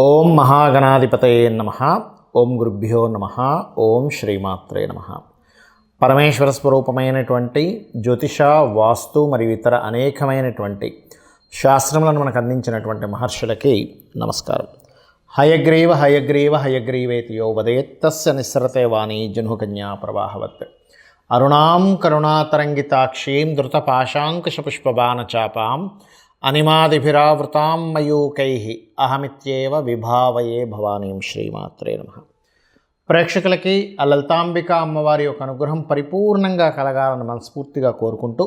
ఓం మహాగణాధిపతయే నమః. ఓం గురుభ్యో నమః. ఓం శ్రీమాత్రే నమః. పరమేశ్వర స్వరూపమైనటువంటి జ్యోతిష, వాస్తు మరియు ఇతర అనేకమైనటువంటి శాస్త్రములను మనకు అందించినటువంటి మహర్షులకి నమస్కారం. హయగ్రీవ హయగ్రీవ హయగ్రీవేతి యో వదేత్ తస్య నిస్సరతే వాణి జహ్నుకన్యా ప్రవాహవత్. అరుణాం కరుణాతరంగితాక్షీం ధృతపాశాంకుశపుష్పబాణచాపాం అనిమాదిభిరావృతాం మయూకైః అహమిత్యేవ విభావయే భవానీం. శ్రీమాత్రే నమః. ప్రేక్షకులకి ఆ లలితాంబిక అమ్మవారి యొక్క అనుగ్రహం పరిపూర్ణంగా కలగాలని మనస్ఫూర్తిగా కోరుకుంటూ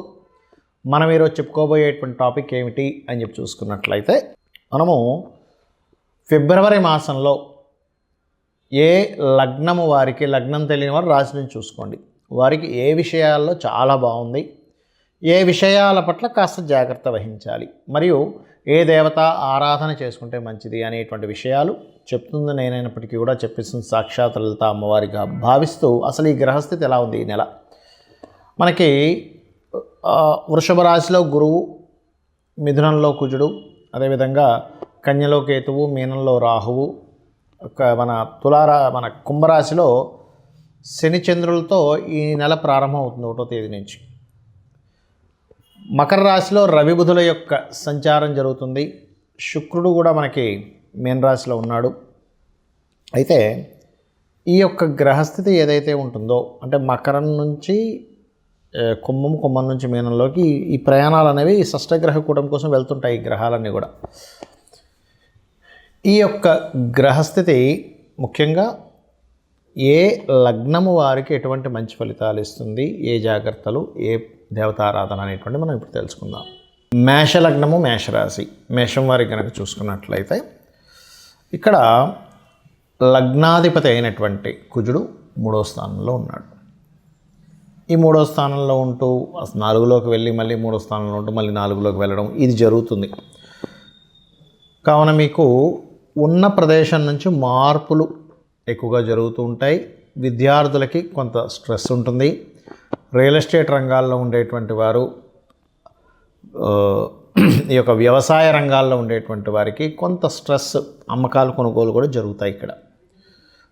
మనం ఈరోజు చెప్పుకోబోయేటువంటి టాపిక్ ఏమిటి అని చెప్పి చూసుకున్నట్లయితే, మనము ఫిబ్రవరి మాసంలో ఏ లగ్నము వారికి, లగ్నం తెలియని వారు రాశి నుంచి చూసుకోండి, వారికి ఏ విషయాల్లో చాలా బాగుంది, ఏ విషయాల పట్ల కాస్త జాగ్రత్త వహించాలి, మరియు ఏ దేవత ఆరాధన చేసుకుంటే మంచిది అనేటువంటి విషయాలు చెప్తుంది నేనైనప్పటికీ కూడా చెప్పిస్తుంది సాక్షాత్ లలిత అమ్మవారిగా భావిస్తూ, అసలు ఈ గ్రహస్థితి ఎలా ఉంది ఈ నెల. మనకి వృషభ రాశిలో గురువు, మిథునంలో కుజుడు, అదేవిధంగా కన్యలో కేతువు, మీనంలో రాహువు, మన కుంభరాశిలో శని చంద్రులతో ఈ నెల ప్రారంభం అవుతుంది 1వ తేదీ నుంచి. మకర రాశిలో రవి బుధుల యొక్క సంచారం జరుగుతుంది. శుక్రుడు కూడా మనకి మీన రాశిలో ఉన్నాడు. అయితే ఈ యొక్క గ్రహస్థితి ఏదైతే ఉంటుందో, అంటే మకరం నుంచి కుంభం నుంచి మీనంలోకి ఈ ప్రయాణాలు అనేవి షష్టగ్రహ కూటమి కోసం వెళ్తుంటాయి. ఈ గ్రహాలన్నీ కూడా ఈ యొక్క గ్రహస్థితి ముఖ్యంగా ఏ లగ్నము వారికి ఎటువంటి మంచి ఫలితాలు ఇస్తుంది, ఏ జాగ్రత్తలు, ఏ దేవతారాధన అనేటువంటి మనం ఇప్పుడు తెలుసుకుందాం. మేషలగ్నము, మేషరాశి, మేషం వారికి కనుక చూసుకున్నట్లయితే ఇక్కడ లగ్నాధిపతి అయినటువంటి కుజుడు 3వ స్థానంలో ఉన్నాడు. ఈ 3వ స్థానంలో ఉంటూ 4లోకి వెళ్ళి మళ్ళీ 3వ స్థానంలో ఉంటూ మళ్ళీ 4లోకి వెళ్ళడం ఇది జరుగుతుంది. కావున మీకు ఉన్న ప్రదేశం నుంచి మార్పులు ఎక్కువగా జరుగుతూ ఉంటాయి. విద్యార్థులకి కొంత స్ట్రెస్ ఉంటుంది. రియల్ ఎస్టేట్ రంగాల్లో ఉండేటువంటి వారు, ఈ యొక్క వ్యవసాయ రంగాల్లో ఉండేటువంటి వారికి కొంత స్ట్రెస్, అమ్మకాలు కొనుగోలు కూడా జరుగుతాయి. ఇక్కడ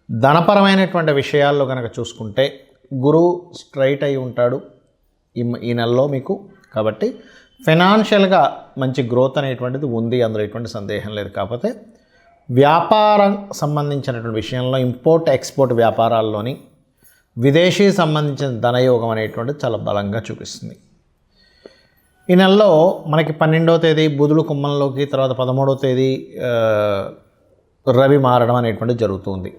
ధనపరమైనటువంటి విషయాల్లో కనుక చూసుకుంటే గురువు స్ట్రైట్ అయి ఉంటాడు ఈ నెలలో మీకు. కాబట్టి ఫైనాన్షియల్గా మంచి గ్రోత్ అనేటువంటిది ఉంది, అందులో ఎటువంటి సందేహం లేదు. కాకపోతే వ్యాపారం సంబంధించినటువంటి విషయంలో, ఇంపోర్ట్ ఎక్స్పోర్ట్ వ్యాపారాల్లోని విదేశీ సంబంధించిన ధనయోగం అనేటువంటిది చాలా బలంగా చూపిస్తుంది. ఈ నెలలో మనకి 12వ తేదీ బుధుడు కుంభంలోకి, తర్వాత 13వ తేదీ రవి మారడం అనేటువంటిది జరుగుతుంది.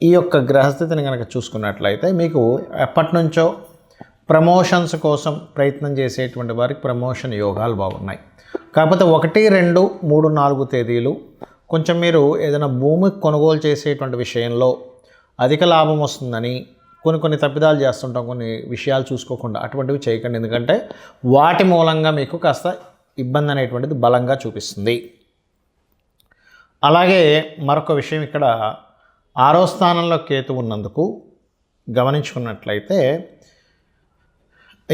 ఈ యొక్క గ్రహస్థితిని కనుక చూసుకున్నట్లయితే మీకు ఎప్పటి నుంచో ప్రమోషన్స్ కోసం ప్రయత్నం చేసేటువంటి వారికి ప్రమోషన్ యోగాలు బాగున్నాయి. కాకపోతే 1, 2, 3, 4 తేదీలు కొంచెం మీరు ఏదైనా భూమి కొనుగోలు చేసేటువంటి విషయంలో అధిక లాభం వస్తుందని కొన్ని తప్పిదాలు చేస్తుంటాం, కొన్ని విషయాలు చూసుకోకుండా. అటువంటివి చేయకండి, ఎందుకంటే వాటి మూలంగా మీకు కాస్త ఇబ్బంది అనేటువంటిది బలంగా చూపిస్తుంది. అలాగే మరొక విషయం, ఇక్కడ 6వ స్థానంలో కేతు ఉన్నందుకు గమనించుకున్నట్లయితే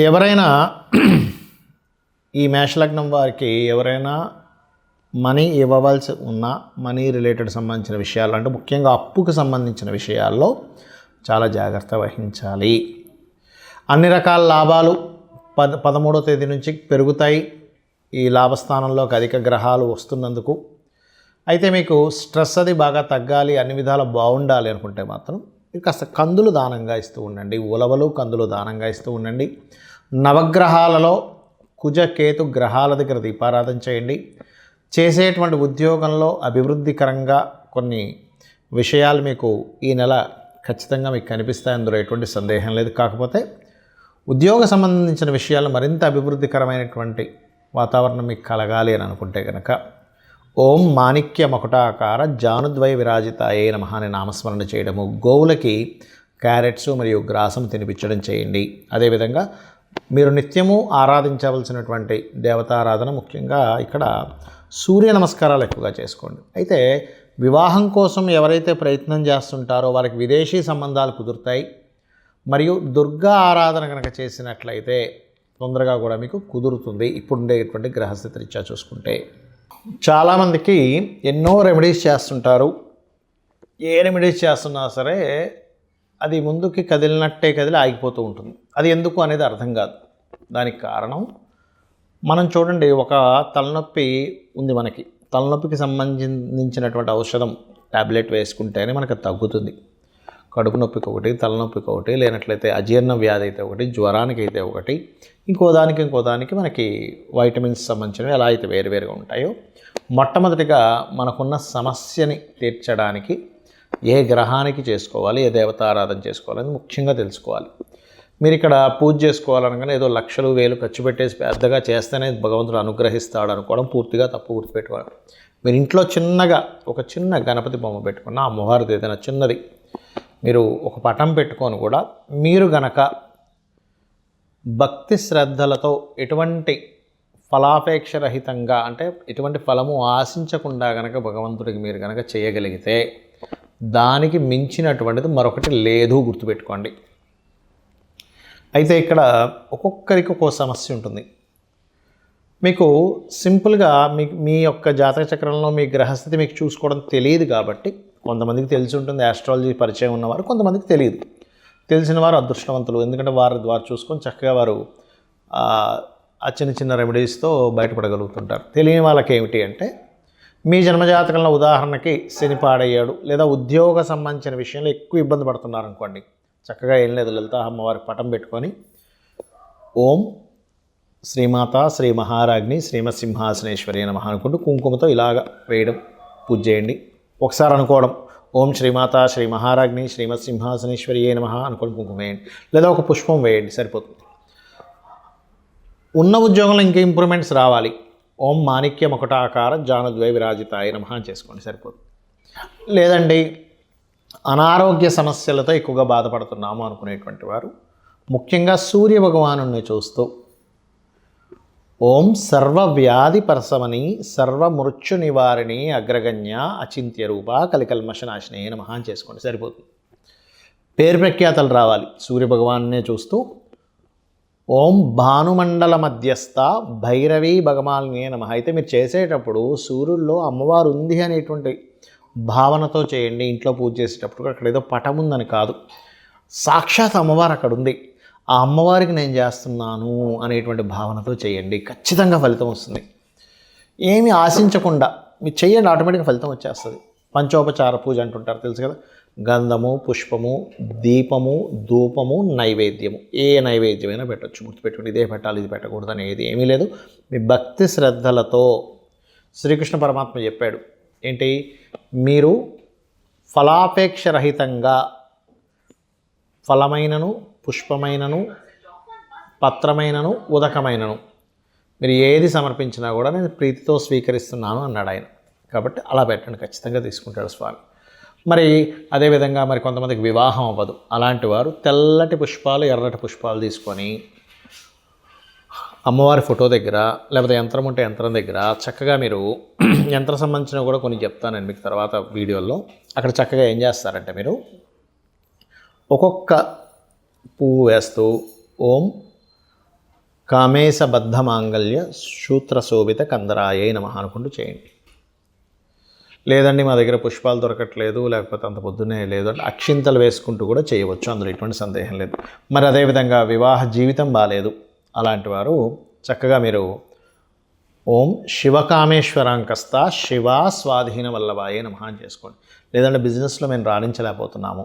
ఎవరైనా ఈ మేషలగ్నం వారికి ఎవరైనా మనీ ఇవ్వవలసి ఉన్న మనీ రిలేటెడ్ సంబంధించిన విషయాలు, అంటే ముఖ్యంగా అప్పుకు సంబంధించిన విషయాల్లో చాలా జాగ్రత్త వహించాలి. అన్ని రకాల లాభాలు 13వ తేదీ నుంచి పెరుగుతాయి ఈ లాభస్థానంలోకి అధిక గ్రహాలు వస్తున్నందుకు. అయితే మీకు స్ట్రెస్ అది బాగా తగ్గాలి, అన్ని విధాలు బాగుండాలి అనుకుంటే మాత్రం కాస్త కందులు దానంగా ఇస్తూ ఉండండి. ఉలవలు, కందులు దానంగా ఇస్తూ ఉండండి. నవగ్రహాలలో కుజ, కేతు గ్రహాల దగ్గర దీపారాధన చేయండి. చేసేటువంటి ఉద్యోగంలో అభివృద్ధికరంగా కొన్ని విషయాలు మీకు ఈ నెల ఖచ్చితంగా మీకు కనిపిస్తాయి, అందులో ఎటువంటి సందేహం లేదు. కాకపోతే ఉద్యోగ సంబంధించిన విషయాలు మరింత అభివృద్ధికరమైనటువంటి వాతావరణం మీకు కలగాలి అని అనుకుంటే కనుక ఓం మాణిక్య మకుటాకార జానుద్వయ విరాజితాయే నమః అని నామస్మరణ చేయడము, గోవులకి క్యారెట్స్ మరియు గ్రాసం తినిపించడం చేయండి. అదేవిధంగా మీరు నిత్యము ఆరాధించవలసినటువంటి దేవతారాధన, ముఖ్యంగా ఇక్కడ సూర్య నమస్కారాలు ఎక్కువగా చేసుకోండి. అయితే వివాహం కోసం ఎవరైతే ప్రయత్నం చేస్తుంటారో వారికి విదేశీ సంబంధాలు కుదురుతాయి. మరియు దుర్గా ఆరాధన కనుక చేసినట్లయితే తొందరగా కూడా మీకు కుదురుతుంది ఇప్పుడు ఉండేటువంటి గ్రహస్థితి రీత్యా చూసుకుంటే. చాలామందికి ఎన్నో రెమెడీస్ చేస్తుంటారు. ఏ రెమెడీస్ చేస్తున్నా సరే అది ముందుకి కదిలినట్టే కదిలి ఆగిపోతూ ఉంటుంది. అది ఎందుకు అనేది అర్థం కాదు. దానికి కారణం మనం చూడండి, ఒక తలనొప్పి ఉంది మనకి. తలనొప్పికి సంబంధించినటువంటి ఔషధం ట్యాబ్లెట్ వేసుకుంటేనే మనకు తగ్గుతుంది. కడుపు నొప్పికి ఒకటి, తలనొప్పికి ఒకటి, లేనట్లయితే అజీర్ణ వ్యాధి అయితే ఒకటి, జ్వరానికి అయితే ఒకటి, ఇంకో దానికి మనకి వైటమిన్స్ సంబంధించినవి ఎలా అయితే వేరువేరుగా ఉంటాయో, మొట్టమొదటిగా మనకున్న సమస్యని తీర్చడానికి ఏ గ్రహానికి చేసుకోవాలి, ఏ దేవతారాధన చేసుకోవాలని ముఖ్యంగా తెలుసుకోవాలి. మీరు ఇక్కడ పూజ చేసుకోవాలనగానే ఏదో లక్షలు వేలు ఖర్చు పెట్టేసి పెద్దగా చేస్తేనే భగవంతుడు అనుగ్రహిస్తాడు అనుకోవడం పూర్తిగా తప్పు. గుర్తుపెట్టుకోవాలి. మీరు ఇంట్లో చిన్నగా ఒక చిన్న గణపతి బొమ్మ పెట్టుకున్న, అమ్మవారిది ఏదైనా చిన్నది మీరు ఒక పటం పెట్టుకొని కూడా మీరు గనక భక్తి శ్రద్ధలతో ఎటువంటి ఫలాపేక్ష రహితంగా, అంటే ఎటువంటి ఫలము ఆశించకుండా గనక భగవంతుడికి మీరు గనక చేయగలిగితే దానికి మించినటువంటిది మరొకటి లేదు. గుర్తుపెట్టుకోండి. అయితే ఇక్కడ ఒక్కొక్కరికి ఒక్కో సమస్య ఉంటుంది. మీకు సింపుల్గా మీ యొక్క జాతక చక్రంలో మీ గ్రహస్థితి మీకు చూసుకోవడం తెలియదు కాబట్టి, కొంతమందికి తెలిసి ఉంటుంది ఆస్ట్రాలజీ పరిచయం ఉన్నవారు, కొంతమందికి తెలియదు. తెలిసిన వారు అదృష్టవంతులు, ఎందుకంటే వారు చూసుకొని చక్కగా వారు ఆ చిన్న చిన్న రెమెడీస్తో బయటపడగలుగుతుంటారు. తెలియని వాళ్ళకి ఏమిటి అంటే, మీ జన్మజాతకంలో ఉదాహరణకి శని పాడయ్యాడు, లేదా ఉద్యోగ సంబంధించిన విషయంలో ఎక్కువ ఇబ్బంది పడుతున్నారు అనుకోండి, చక్కగా ఏం లేదు, లలిత అమ్మవారి పటం పెట్టుకొని ఓం శ్రీమాత శ్రీ మహారాజ్ని శ్రీమత్ సింహాసనేశ్వరి నమః అనుకుంటూ కుంకుమతో ఇలాగ వేయడం, పూజ చేయండి. ఒకసారి అనుకోవడం ఓం శ్రీమాత శ్రీ మహారాజ్ని శ్రీమత్ సింహాసనేశ్వరి నమః అనుకోండి, కుంకుమ వేయండి, లేదా ఒక పుష్పం వేయండి, సరిపోతుంది. ఉన్న ఉద్యోగంలో ఇంకా ఇంప్రూవ్మెంట్స్ రావాలి, ఓం మాణిక్యం ఒకటాకార జానుద్వై విరాజితాయ నమః చేసుకోండి, సరిపోతుంది. లేదండి అనారోగ్య సమస్యలతో ఎక్కువగా బాధపడుతున్నాము అనుకునేటువంటి వారు ముఖ్యంగా సూర్య భగవానుని చూస్తూ ఓం సర్వవ్యాధి పరసమని సర్వమృత్యు నివారిణి అగ్రగణ్య అచింత్య రూప కలికల్మషనాశినే నమః చేసుకోండి, సరిపోతుంది. పేరు ప్రఖ్యాతలు రావాలి, సూర్య భగవాన్నే చూస్తూ ఓం భానుమండల మధ్యస్థ భైరవీ భగమాలినే నమః. అయితే మీరు చేసేటప్పుడు సూర్యుల్లో అమ్మవారు ఉంది అనేటువంటి భావనతో చేయండి. ఇంట్లో పూజ చేసేటప్పుడు అక్కడ ఏదో పటం ఉందని కాదు, సాక్షాత్ అమ్మవారు అక్కడ ఉంది, ఆ అమ్మవారికి నేను చేస్తున్నాను అనేటువంటి భావనతో చేయండి. ఖచ్చితంగా ఫలితం వస్తుంది. ఏమీ ఆశించకుండా మీరు చేయండి, ఆటోమేటిక్గా ఫలితం వచ్చేస్తుంది. పంచోపచార పూజ అంటుంటారు, తెలుసు కదా. గంధము, పుష్పము, దీపము, ధూపము, నైవేద్యము, ఏ నైవేద్యమైనా పెట్టచ్చు. గుర్తుపెట్టుకోండి, ఇదే పెట్టాలి ఇది పెట్టకూడదు అనేది ఏమీ లేదు. మీ భక్తి శ్రద్ధలతో శ్రీకృష్ణ పరమాత్మ చెప్పాడు ఏంటి, మీరు ఫలాపేక్ష రహితంగా ఫలమైనను, పుష్పమైనను, పత్రమైనను, ఉదకమైనను మీరు ఏది సమర్పించినా కూడా నేను ప్రీతితో స్వీకరిస్తున్నాను అన్నాడు ఆయన. కాబట్టి అలా పెట్టండి, ఖచ్చితంగా తీసుకుంటాడు స్వామి. మరి అదేవిధంగా మరి కొంతమందికి వివాహం అవ్వదు, అలాంటి వారు తెల్లటి పుష్పాలు, ఎర్రటి పుష్పాలు తీసుకొని అమ్మవారి ఫోటో దగ్గర, లేకపోతే యంత్రం ఉంటే యంత్రం దగ్గర చక్కగా మీరు యంత్ర సంబంధించినవి కూడా కొన్ని చెప్తాను మీకు తర్వాత వీడియోలో. అక్కడ చక్కగా ఏం చేస్తారంటే, మీరు ఒక్కొక్క పువ్వు వేస్తూ ఓం కామేశబద్ధ మాంగళ్య సూత్రశోభిత కందరాయే నమః అనుకుంటూ చేయండి. లేదండి మా దగ్గర పుష్పాలు దొరకట్లేదు, లేకపోతే అంత పొద్దున్నే లేదు అంటే అక్షింతలు వేసుకుంటూ కూడా చేయవచ్చు, అందులో ఎటువంటి సందేహం లేదు. మరి అదేవిధంగా వివాహ జీవితం బాగాలేదు, అలాంటి వారు చక్కగా మీరు ఓం శివకామేశ్వరాంకస్త శివ స్వాధీన వల్లభాయే నమః చేసుకోండి. లేదంటే బిజినెస్లో మేము రాణించలేకపోతున్నాము,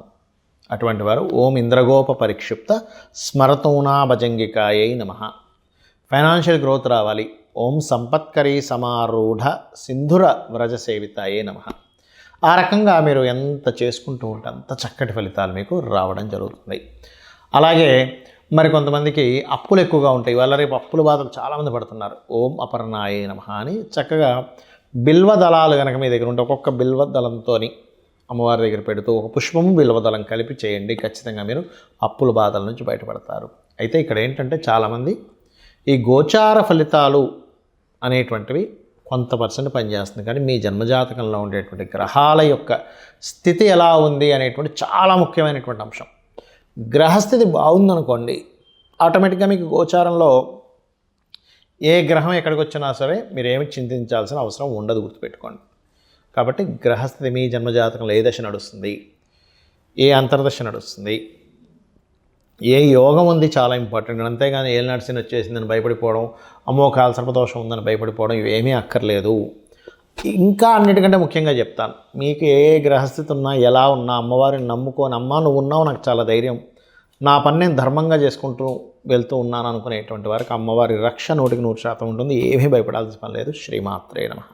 అటువంటి వారు ఓం ఇంద్రగోప పరిక్షిప్త స్మరతూనా భజంగికాయై నమః. ఫైనాన్షియల్ గ్రోత్ రావాలి, ఓం సంపత్కరీ సమారూఢ సింధుర వ్రజ సేవితాయే నమః. ఆ రకంగా మీరు ఎంత చేసుకుంటూ ఉంటే అంత చక్కటి ఫలితాలు మీకు రావడం జరుగుతుంది. అలాగే మరి కొంతమందికి అప్పులు ఎక్కువగా ఉంటాయి, వాళ్ళ రేపు అప్పుల బాధలు చాలామంది పడుతున్నారు. ఓం అపర్ణాయే నమః అని చక్కగా బిల్వ దళాలు కనుక మీ దగ్గర ఉంటే ఒక్కొక్క బిల్వ దళంతో అమ్మవారి దగ్గర పెడుతూ ఒక పుష్పము బిల్వదళం కలిపి చేయండి. ఖచ్చితంగా మీరు అప్పుల బాధల నుంచి బయటపడతారు. అయితే ఇక్కడ ఏంటంటే చాలామంది ఈ గోచార ఫలితాలు అనేటువంటివి కొంత పర్సెంట్ పనిచేస్తుంది, కానీ మీ జన్మజాతకంలో ఉండేటువంటి గ్రహాల యొక్క స్థితి ఎలా ఉంది అనేటువంటి చాలా ముఖ్యమైనటువంటి అంశం. గ్రహస్థితి బాగుందనుకోండి, ఆటోమేటిక్గా మీకు గోచారంలో ఏ గ్రహం ఎక్కడికి వచ్చినా సరే మీరేమి చింతించాల్సిన అవసరం ఉండదు, గుర్తుపెట్టుకోండి. కాబట్టి గ్రహస్థితి మీ జన్మజాతకంలో ఏ దశ నడుస్తుంది, ఏ అంతర్దశ నడుస్తుంది, ఏ యోగం ఉంది చాలా ఇంపార్టెంట్. అంతేగాని ఏలినాటి శని వచ్చేసిందని భయపడిపోవడం, అమ్మో కాలసర్పదోషం ఉందని భయపడిపోవడం ఇవేమీ అక్కర్లేదు. ఇంకా అన్నిటికంటే ముఖ్యంగా చెప్తాను, మీకు ఏ గ్రహస్థితి ఉన్నా ఎలా ఉన్నా అమ్మవారిని నమ్ముకొని అమ్మ నువ్వు ఉన్నావు నాకు చాలా ధైర్యం, నా పని నేను ధర్మంగా చేసుకుంటూ వెళ్తూ ఉన్నాను అనుకునేటువంటి వారికి అమ్మవారి రక్ష 100% ఉంటుంది. ఏమీ భయపడాల్సిన పని లేదు. శ్రీమాత్రే నమః.